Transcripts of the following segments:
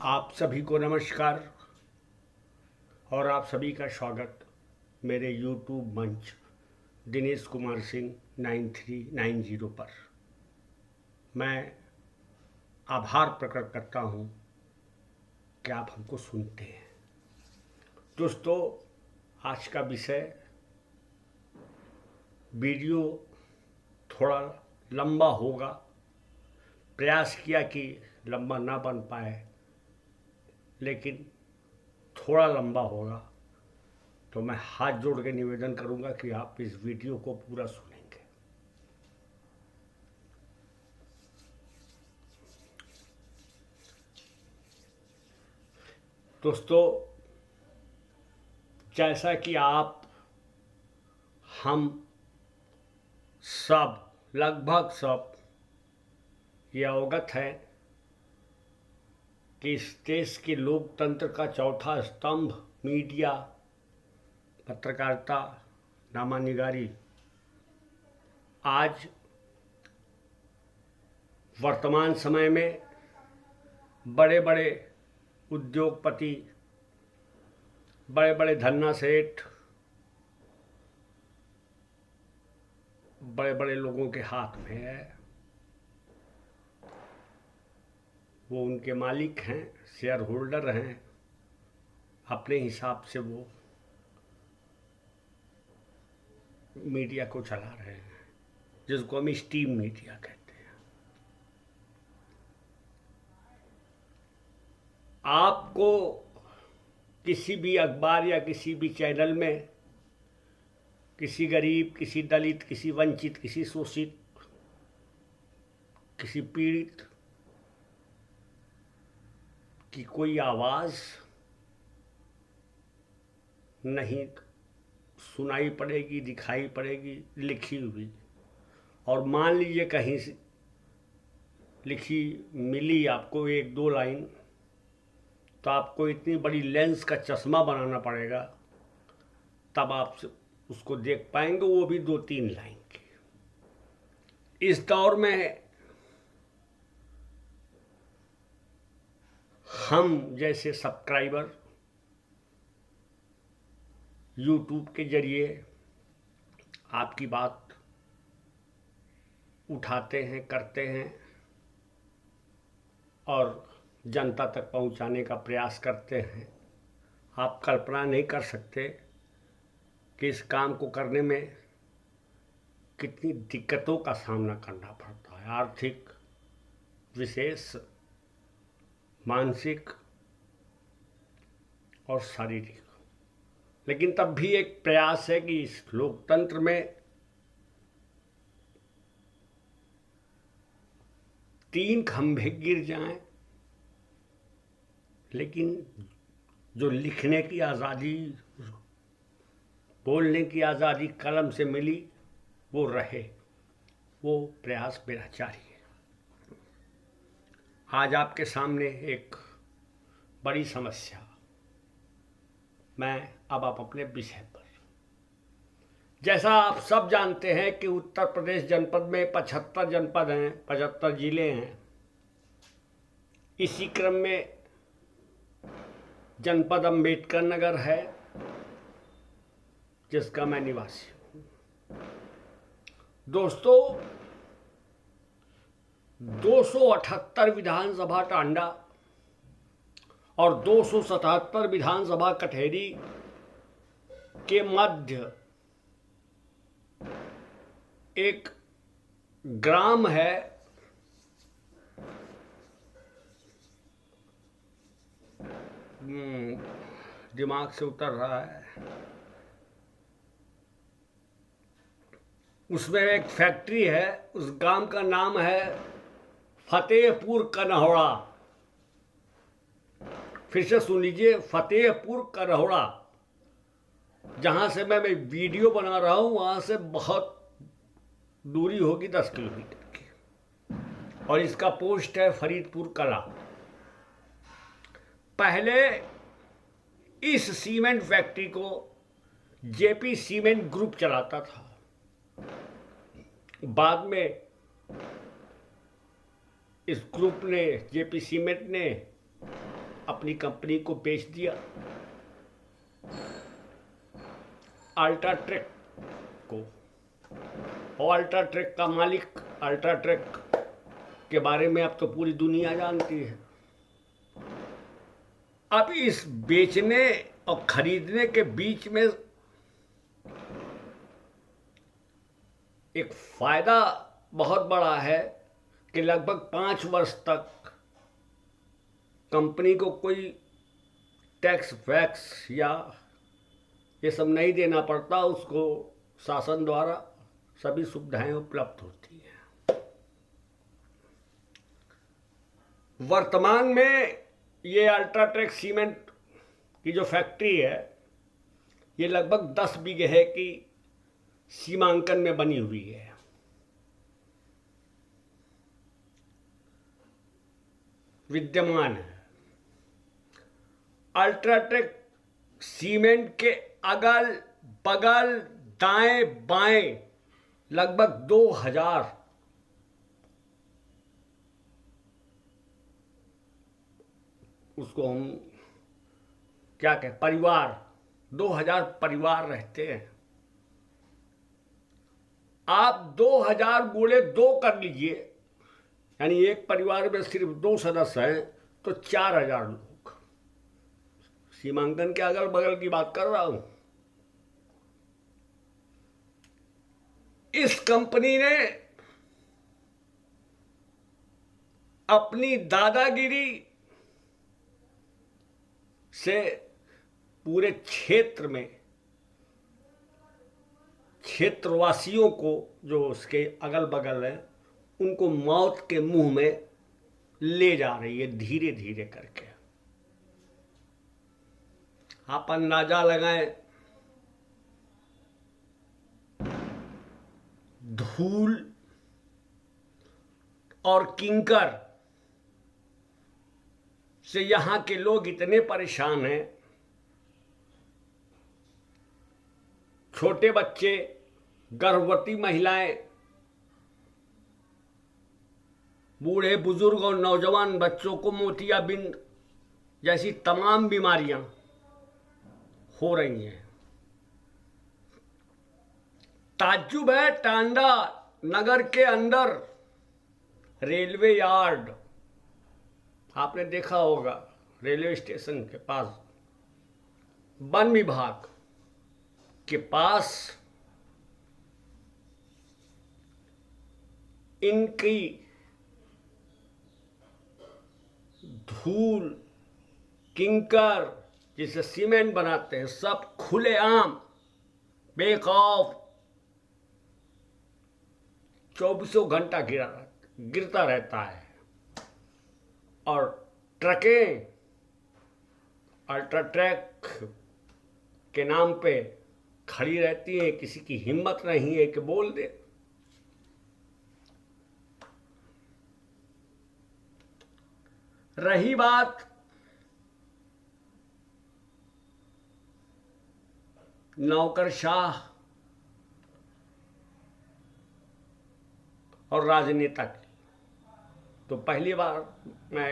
आप सभी को नमस्कार और आप सभी का स्वागत मेरे YouTube मंच दिनेश कुमार सिंह 9390 पर। मैं आभार प्रकट करता हूँ कि आप हमको सुनते हैं। दोस्तों, आज का विषय वीडियो थोड़ा लंबा होगा। प्रयास किया कि लंबा ना बन पाए, लेकिन थोड़ा लंबा होगा, तो मैं हाथ जोड़ के निवेदन करूंगा कि आप इस वीडियो को पूरा सुनेंगे। दोस्तों, जैसा कि आप हम सब लगभग सब ये अवगत है कि इस देश के लोकतंत्र का चौथा स्तंभ मीडिया, पत्रकारिता, नामानिगारी आज वर्तमान समय में बड़े बड़े उद्योगपति, बड़े बड़े धन्ना सेठ, बड़े बड़े लोगों के हाथ में है। वो उनके मालिक हैं, शेयर होल्डर हैं। अपने हिसाब से वो मीडिया को चला रहे हैं, जिसको हम स्टीम मीडिया कहते हैं। आपको किसी भी अखबार या किसी भी चैनल में किसी गरीब, किसी दलित, किसी वंचित, किसी शोषित, किसी पीड़ित की कोई आवाज़ नहीं सुनाई पड़ेगी, दिखाई पड़ेगी लिखी हुई। और मान लीजिए कहीं से लिखी मिली आपको एक दो लाइन, तो आपको इतनी बड़ी लेंस का चश्मा बनाना पड़ेगा, तब आप उसको देख पाएंगे, वो भी दो तीन लाइन की। इस दौर में हम जैसे सब्सक्राइबर YouTube के जरिए आपकी बात उठाते हैं, करते हैं और जनता तक पहुंचाने का प्रयास करते हैं। आप कल्पना नहीं कर सकते कि इस काम को करने में कितनी दिक्कतों का सामना करना पड़ता है, आर्थिक, विशेष, मानसिक और शारीरिक। लेकिन तब भी एक प्रयास है कि इस लोकतंत्र में तीन खंभे गिर जाएं, लेकिन जो लिखने की आज़ादी, बोलने की आज़ादी कलम से मिली, वो रहे। वो प्रयास मेरा जारी है। आज आपके सामने एक बड़ी समस्या, मैं अब आप अपने विषय पर। जैसा आप सब जानते हैं कि उत्तर प्रदेश जनपद में 75 जनपद हैं, 75 जिले हैं। इसी क्रम में जनपद अंबेडकर नगर है, जिसका मैं निवासी हूँ। दोस्तों, 278 विधानसभा टांडा और 277 विधानसभा कटहरी के मध्य एक ग्राम है, दिमाग से उतर रहा है। उसमें एक फैक्ट्री है। उस गांव का नाम है फतेहपुर कन्हौड़ा। फिर से सुन लीजिए, फतेहपुर कन्हौड़ा। जहां से मैं वीडियो बना रहा हूं, वहां से बहुत दूरी होगी 10 किलोमीटर की। और इसका पोस्ट है फरीदपुर कला। पहले इस सीमेंट फैक्ट्री को जेपी सीमेंट ग्रुप चलाता था। बाद में इस ग्रुप ने, जेपी सीमेंट ने अपनी कंपनी को बेच दिया अल्ट्राटेक को। और अल्ट्राटेक का मालिक, अल्ट्राटेक के बारे में अब तो पूरी दुनिया जानती है। अब इस बेचने और खरीदने के बीच में एक फायदा बहुत बड़ा है कि लगभग 5 वर्ष तक कंपनी को कोई टैक्स वैक्स या ये सब नहीं देना पड़ता, उसको शासन द्वारा सभी सुविधाएं उपलब्ध होती हैं। वर्तमान में ये अल्ट्राटेक सीमेंट की जो फैक्ट्री है ये लगभग 10 बीघे की सीमांकन में बनी हुई है। विद्यमान है। अल्ट्राटेक सीमेंट के अगल बगल दाएं बाएं लगभग 2000 उसको हम क्या कहें, परिवार, 2000 परिवार रहते हैं। आप 2000 गुणे 2 कर लीजिए, यानी एक परिवार में सिर्फ 2 सदस्य हैं तो 4000 लोग। सीमांकन के अगल बगल की बात कर रहा हूं। इस कंपनी ने अपनी दादागिरी से पूरे क्षेत्र में क्षेत्रवासियों को, जो उसके अगल बगल है, उनको मौत के मुंह में ले जा रही है धीरे धीरे करके। आप अंदाजा लगाएं, धूल और किंकर से यहां के लोग इतने परेशान हैं। छोटे बच्चे, गर्भवती महिलाएं, बूढ़े बुजुर्ग और नौजवान बच्चों को मोतियाबिंद जैसी तमाम बीमारियां हो रही हैं। ताज्जुब है, टांडा नगर के अंदर रेलवे यार्ड, आपने देखा होगा, रेलवे स्टेशन के पास, वन विभाग के पास इनकी धूल, किंकर, जिसे सीमेंट बनाते हैं, सब खुलेआम बेखौफ 24 घंटा गिरता रहता है। और ट्रकें अल्ट्राटेक के नाम पे खड़ी रहती हैं, किसी की हिम्मत नहीं है कि बोल दे। रही बात नौकरशाह और राजनेता की, तो पहली बार मैं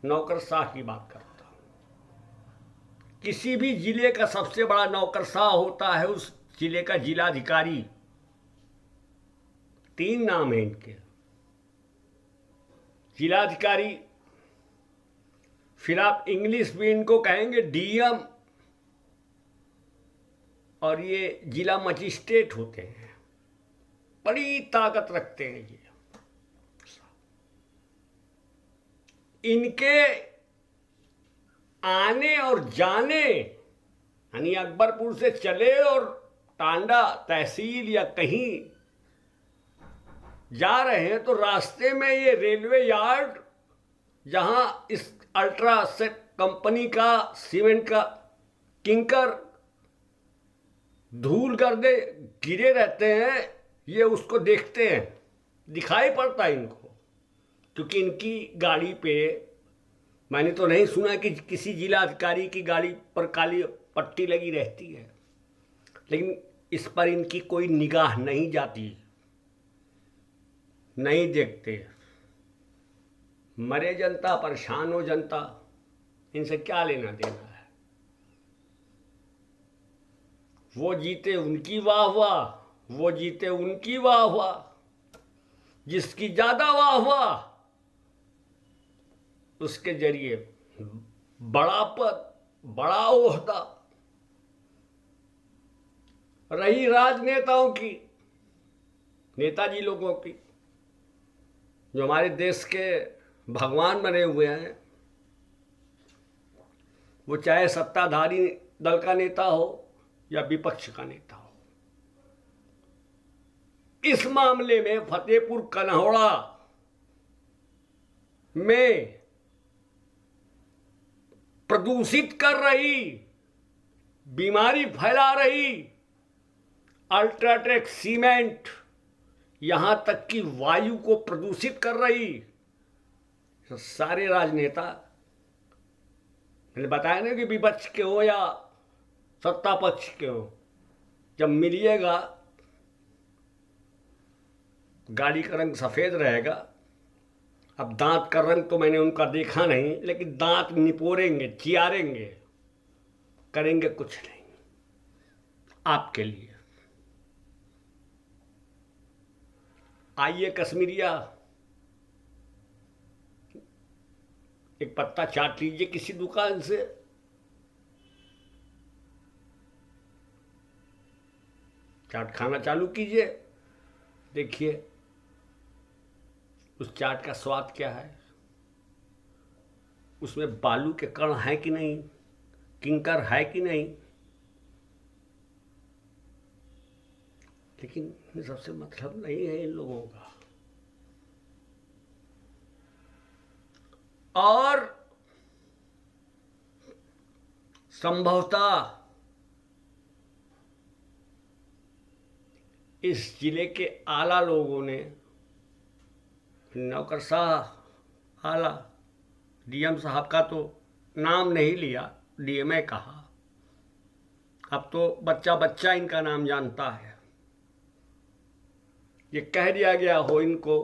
नौकरशाह की बात करता हूं। किसी भी जिले का सबसे बड़ा नौकरशाह होता है उस जिले का जिलाधिकारी। 3 नाम है इनके, जिलाधिकारी, फिर आप इंग्लिश में इनको कहेंगे डीएम, और ये जिला मजिस्ट्रेट होते हैं। बड़ी ताकत रखते हैं ये। इनके आने और जाने, यानी अकबरपुर से चले और टांडा तहसील या कहीं जा रहे हैं तो रास्ते में ये रेलवे यार्ड, जहां इस अल्ट्राटेक कंपनी का सीमेंट का किंकर, धूल गर्दे गिरे रहते हैं, ये उसको देखते हैं, दिखाई पड़ता है इनको। क्योंकि इनकी गाड़ी पे, मैंने तो नहीं सुना कि किसी जिलाधिकारी की गाड़ी पर काली पट्टी लगी रहती है, लेकिन इस पर इनकी कोई निगाह नहीं जाती, नहीं देखते। मरे जनता, परेशान हो जनता, इनसे क्या लेना देना है। वो जीते उनकी वाह वाह, वो जीते उनकी वाह वाह, जिसकी ज्यादा वाह वाह उसके जरिए बड़ा पद, बड़ा ओहदा। रही राजनेताओं की, नेताजी लोगों की, जो हमारे देश के भगवान बने हुए हैं, वो चाहे सत्ताधारी दल का नेता हो या विपक्ष का नेता हो। इस मामले में फतेहपुर कन्हौड़ा में प्रदूषित कर रही, बीमारी फैला रही अल्ट्राटेक सीमेंट, यहां तक कि वायु को प्रदूषित कर रही, तो सारे राजनेता, मैंने बताया ना कि विपक्ष के हो या सत्ता पक्ष के हो, जब मिलिएगा गाड़ी का रंग सफेद रहेगा। अब दांत का रंग तो मैंने उनका देखा नहीं, लेकिन दांत निपोरेंगे, चियारेंगे, करेंगे कुछ नहीं आपके लिए। आइए कश्मीरिया, एक पत्ता चाट लीजिए किसी दुकान से, चाट खाना चालू कीजिए, देखिए उस चाट का स्वाद क्या है, उसमें बालू के कण है कि नहीं, किंकर है कि नहीं। लेकिन ये सबसे मतलब नहीं है इन लोगों का। और संभवतः इस जिले के आला लोगों ने, नौकरशाह आला, डीएम साहब का तो नाम नहीं लिया, डीएमए कहा, अब तो बच्चा बच्चा इनका नाम जानता है। ये कह दिया गया हो इनको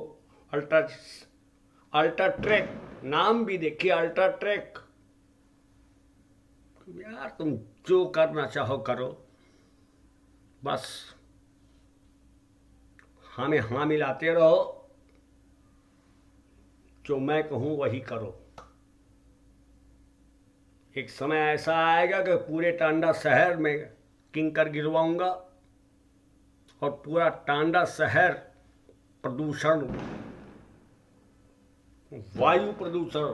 अल्ट्राट्रैक, नाम भी देखिए अल्ट्राट्रैक। यार तुम जो करना चाहो करो, बस हमें हाँ मिलाते रहो, जो मैं कहूं वही करो। एक समय ऐसा आएगा कि पूरे टांडा शहर में किंकर गिरवाऊंगा और पूरा टांडा शहर प्रदूषण, वायु प्रदूषण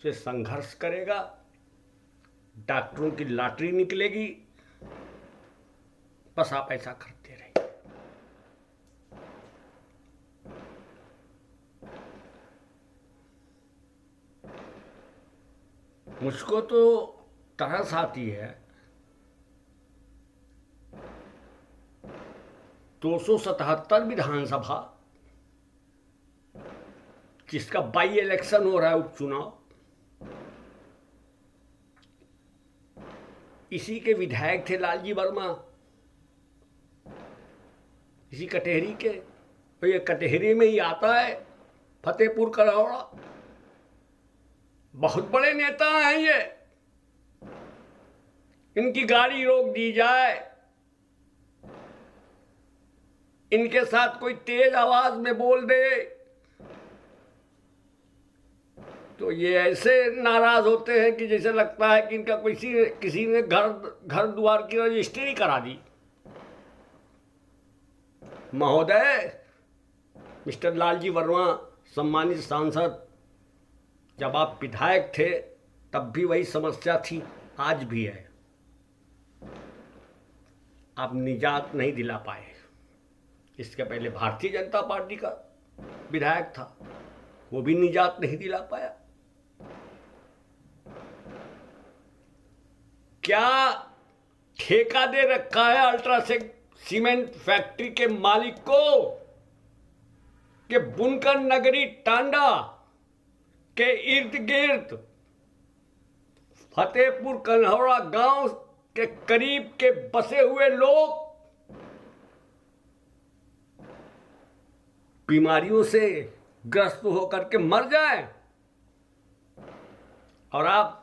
से संघर्ष करेगा। डॉक्टरों की लॉटरी निकलेगी, बस आप ऐसा करते रहिए। मुझको तो तरस आती है, 277 विधानसभा जिसका बाई इलेक्शन हो रहा है, उपचुनाव, इसी के विधायक थे लालजी वर्मा, इसी कटेहरी के। तो ये कटेहरी में ही आता है फतेहपुर कन्हौड़ा। बहुत बड़े नेता हैं ये, इनकी गाड़ी रोक दी जाए, इनके साथ कोई तेज आवाज में बोल दे तो ये ऐसे नाराज होते हैं कि जैसे लगता है कि इनका किसी ने घर द्वार की रजिस्ट्री करा दी। महोदय, मिस्टर लालजी वर्मा, सम्मानित सांसद, जब आप विधायक थे तब भी वही समस्या थी, आज भी है। आप निजात नहीं दिला पाए। इसके पहले भारतीय जनता पार्टी का विधायक था, वो भी निजात नहीं दिला पाया। क्या ठेका दे रखा है अल्ट्राटेक सीमेंट फैक्ट्री के मालिक को कि बुनकर नगरी टांडा के इर्द गिर्द फतेहपुर कन्हौड़ा गांव के करीब के बसे हुए लोग बीमारियों से ग्रस्त होकर के मर जाएं? और आप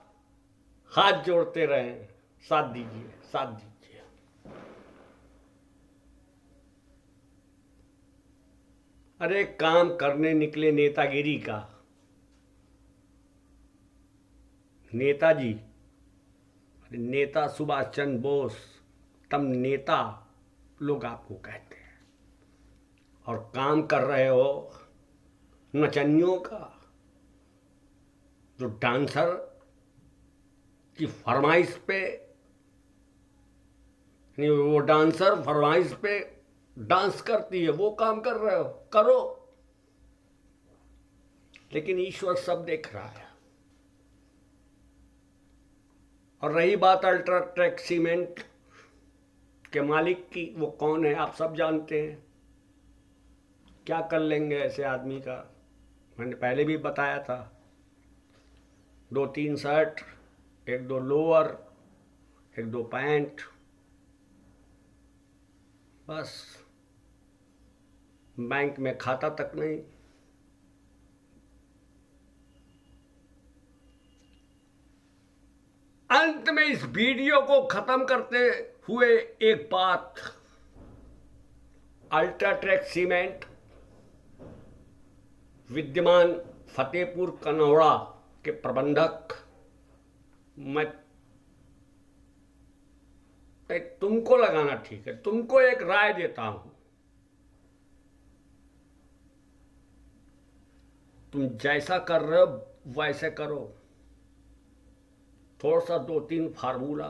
हाथ जोड़ते रहें, साथ दीजिए, साथ दीजिए। अरे काम करने निकले नेतागिरी का, नेताजी, अरे नेता सुभाष चंद्र बोस, तब नेता लोग आपको कहते हैं। और काम कर रहे हो नचनियों का, जो डांसर की फरमाइश पे, वो डांसर फरमाइश पे डांस करती है, वो काम कर रहे हो, करो। लेकिन ईश्वर सब देख रहा है। और रही बात अल्ट्राटेक सीमेंट के मालिक की, वो कौन है आप सब जानते हैं। क्या कर लेंगे ऐसे आदमी का, मैंने पहले भी बताया था। 2-3 शर्ट, 1-2 लोअर, 1-2 पैंट, बस। बैंक में खाता तक नहीं। अंत में इस वीडियो को खत्म करते हुए एक बात, अल्ट्राटेक सीमेंट विद्यमान फतेहपुर कन्नौड़ा के प्रबंधक, मैं तुमको लगाना ठीक है, तुमको एक राय देता हूं। तुम जैसा कर रहे हो वैसे करो। थोड़ा सा 2-3 फार्मूला,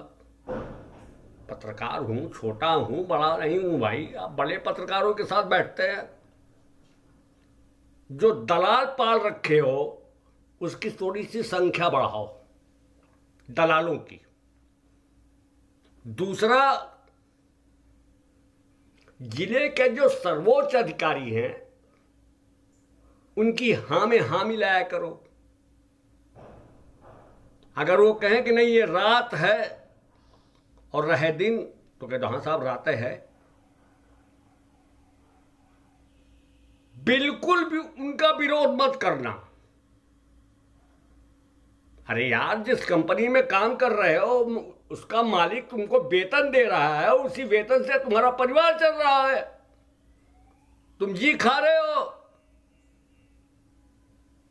पत्रकार हूं, छोटा हूं, बड़ा नहीं हूं भाई। आप बड़े पत्रकारों के साथ बैठते हैं। जो दलाल पाल रखे हो उसकी थोड़ी सी संख्या बढ़ाओ, दलालों की। दूसरा, जिले के जो सर्वोच्च अधिकारी हैं उनकी हाँ में हाँ मिलाया करो। अगर वो कहें कि नहीं ये रात है और रहे दिन, तो कहते हाँ साहब रात है। बिल्कुल भी उनका विरोध मत करना। अरे यार, जिस कंपनी में काम कर रहे हो उसका मालिक तुमको वेतन दे रहा है, उसी वेतन से तुम्हारा परिवार चल रहा है, तुम जी खा रहे हो।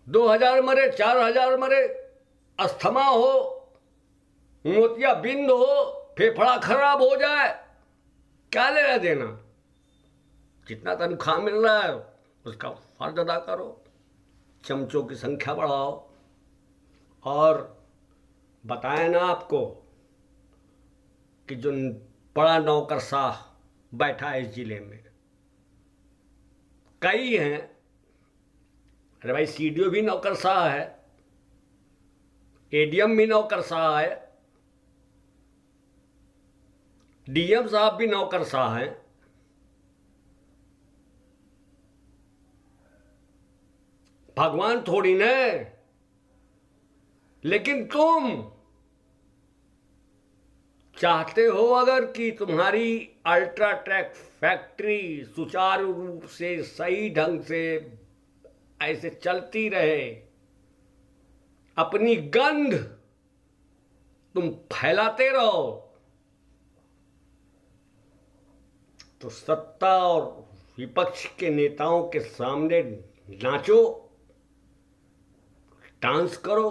2000 मरे, 4000 मरे, अस्थमा हो, मोतियाबिंद हो, फेफड़ा खराब हो जाए, क्या लेना देना। जितना तनख्वाह मिल रहा है उसका फर्ज अदा करो, चमचों की संख्या बढ़ाओ। और बताया ना आपको कि जो बड़ा नौकरशाह बैठा है इस जिले में, कई हैं। अरे भाई, सीडीओ भी नौकरशाह है, एडीएम भी नौकरशाह है, डीएम साहब भी नौकरशाह हैं। भगवान थोड़ी न। लेकिन तुम चाहते हो अगर कि तुम्हारी अल्ट्राटेक फैक्ट्री सुचारू रूप से, सही ढंग से ऐसे चलती रहे, अपनी गंध तुम फैलाते रहो, तो सत्ता और विपक्ष के नेताओं के सामने नाचो, डांस करो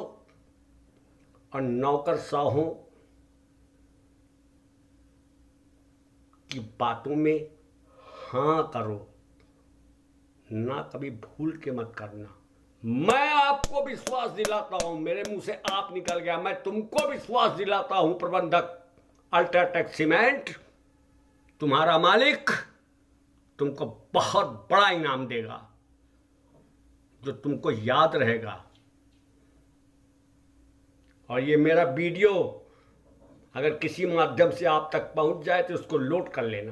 और नौकरशाहों की बातों में हाँ करो, ना कभी भूल के मत करना। मैं आपको विश्वास दिलाता हूं, मेरे मुंह से आप निकल गया, मैं तुमको विश्वास दिलाता हूं प्रबंधक अल्ट्राटेक सीमेंट, तुम्हारा मालिक तुमको बहुत बड़ा इनाम देगा जो तुमको याद रहेगा। और ये मेरा वीडियो अगर किसी माध्यम से आप तक पहुंच जाए तो उसको लोड कर लेना,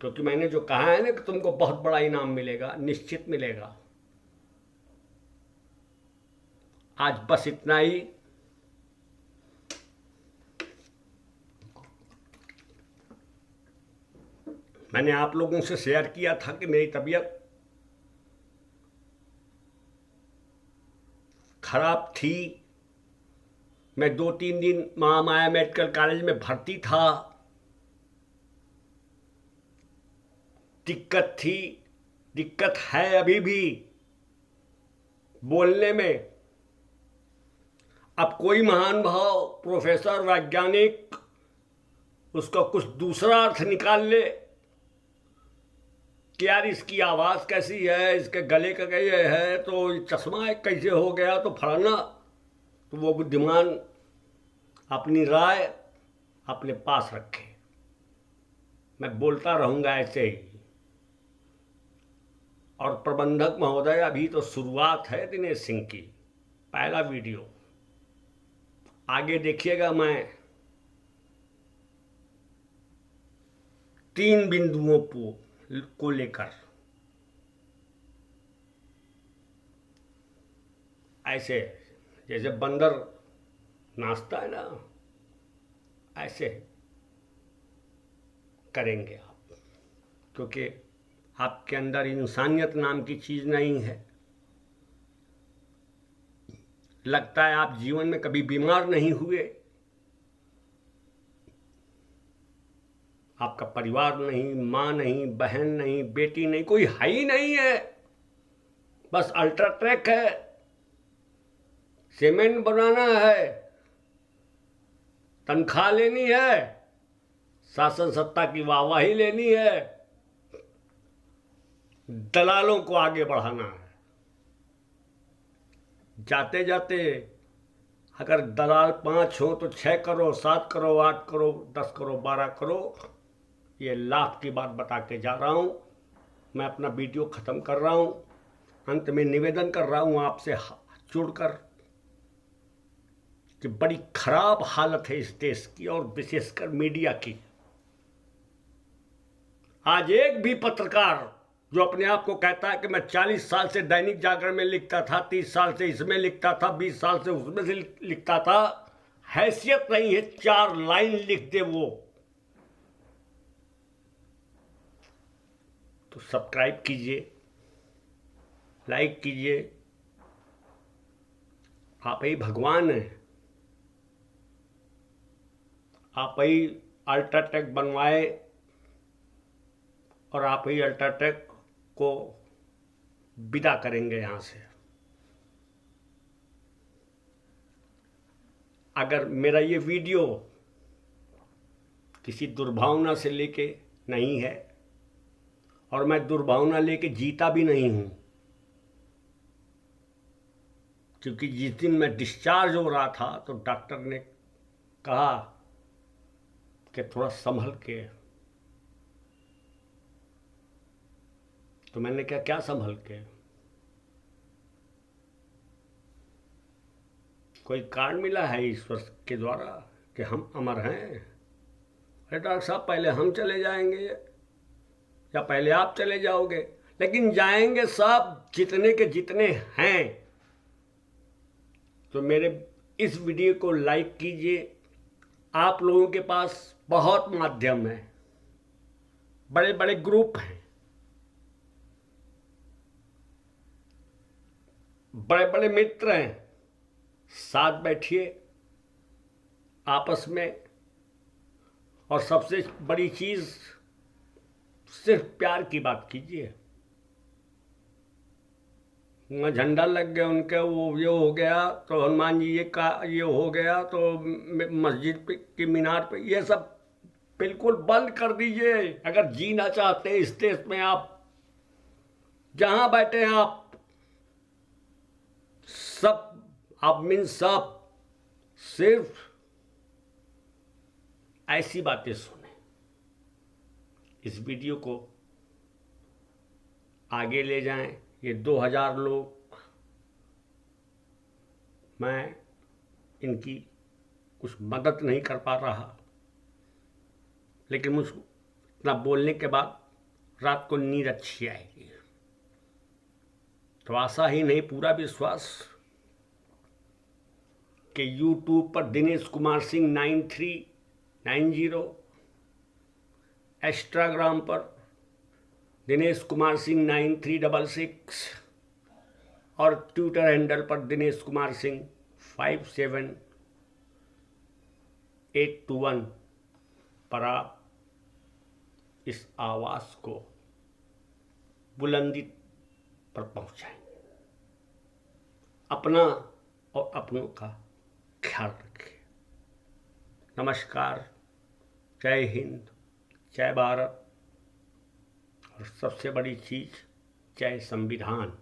क्योंकि मैंने जो कहा है ना कि तुमको बहुत बड़ा इनाम मिलेगा, निश्चित मिलेगा। आज बस इतना ही। मैंने आप लोगों से शेयर किया था कि मेरी तबीयत खराब थी, मैं 2-3 दिन महामाया मेडिकल कॉलेज में भर्ती था। दिक्कत थी, दिक्कत है अभी भी बोलने में। अब कोई महान भाव, प्रोफेसर, वैज्ञानिक उसका कुछ दूसरा अर्थ निकाल ले कि यार इसकी आवाज़ कैसी है, इसके गले का कैसे है, तो चश्मा कैसे हो गया, तो फलाना, तो वो बुद्धिमान अपनी राय अपने पास रखे। मैं बोलता रहूँगा ऐसे ही। और प्रबंधक महोदय, अभी तो शुरुआत है दिनेश सिंह की, पहला वीडियो। आगे देखिएगा, मैं 3 बिंदुओं को लेकर ऐसे जैसे बंदर नाचता है ना, ऐसे करेंगे आप, क्योंकि आपके अंदर इंसानियत नाम की चीज़ नहीं है। लगता है आप जीवन में कभी बीमार नहीं हुए, आपका परिवार नहीं, माँ नहीं, बहन नहीं, बेटी नहीं, कोई है ही नहीं है। बस अल्ट्राटेक है, सीमेंट बनाना है, तनख्वाह लेनी है, शासन सत्ता की वाहवाही लेनी है, दलालों को आगे बढ़ाना है। जाते जाते अगर दलाल 5 हो तो 6 करो, 7 करो, 8 करो, 10 करो, 12 करो। ये लाभ की बात बता के जा रहा हूँ। मैं अपना वीडियो ख़त्म कर रहा हूँ। अंत में निवेदन कर रहा हूँ आपसे जुड़कर कि बड़ी खराब हालत है इस देश की, और विशेषकर मीडिया की। आज एक भी पत्रकार जो अपने आप को कहता है कि मैं 40 साल से दैनिक जागरण में लिखता था, 30 साल से इसमें लिखता था, 20 साल से उसमें से लिखता था, हैसियत नहीं है 4 लाइन लिख दे वो, तो सब्सक्राइब कीजिए, लाइक कीजिए। आप ही भगवान हैं, आप ही अल्ट्राटेक बनवाए और आप ही अल्ट्राटेक को विदा करेंगे यहाँ से। अगर मेरा ये वीडियो किसी दुर्भावना से लेके नहीं है, और मैं दुर्भावना लेके जीता भी नहीं हूँ, क्योंकि जिस दिन मैं डिस्चार्ज हो रहा था तो डॉक्टर ने कहा कि थोड़ा संभल के, तो मैंने कहा क्या संभल के? कोई कार्ड मिला है ईश्वर के द्वारा कि हम अमर हैं? अरे डॉक्टर साहब, पहले हम चले जाएंगे या पहले आप चले जाओगे? लेकिन जाएंगे सब, जितने के जितने हैं। तो मेरे इस वीडियो को लाइक कीजिए। आप लोगों के पास बहुत माध्यम है, बड़े बड़े ग्रुप हैं, बड़े बड़े मित्र हैं, साथ बैठिए आपस में। और सबसे बड़ी चीज़, सिर्फ प्यार की बात कीजिए। वहाँ झंडा लग गया उनका, वो ये हो गया तो हनुमान जी ये हो गया तो मस्जिद की मीनार पे, ये सब बिल्कुल बंद कर दीजिए। अगर जीना चाहते हैं इस देश में, आप जहाँ बैठे हैं, आप सब, आप मीन सब, सिर्फ ऐसी बातें सुने। इस वीडियो को आगे ले जाएं। ये 2000 लोग, मैं इनकी कुछ मदद नहीं कर पा रहा, लेकिन मुझको इतना बोलने के बाद रात को नींद अच्छी आएगी। तो आशा ही नहीं, पूरा विश्वास कि YouTube पर दिनेश कुमार सिंह 9390, इंस्टाग्राम पर दिनेश कुमार सिंह 9366 और ट्विटर हैंडल पर दिनेश कुमार सिंह 57 821 पर आप इस आवाज़ को बुलंदी पर पहुंचाएंगे। अपना और अपनों का ख्याल रखिए। नमस्कार, जय हिंद, जय भारत, और सबसे बड़ी चीज़ जय संविधान।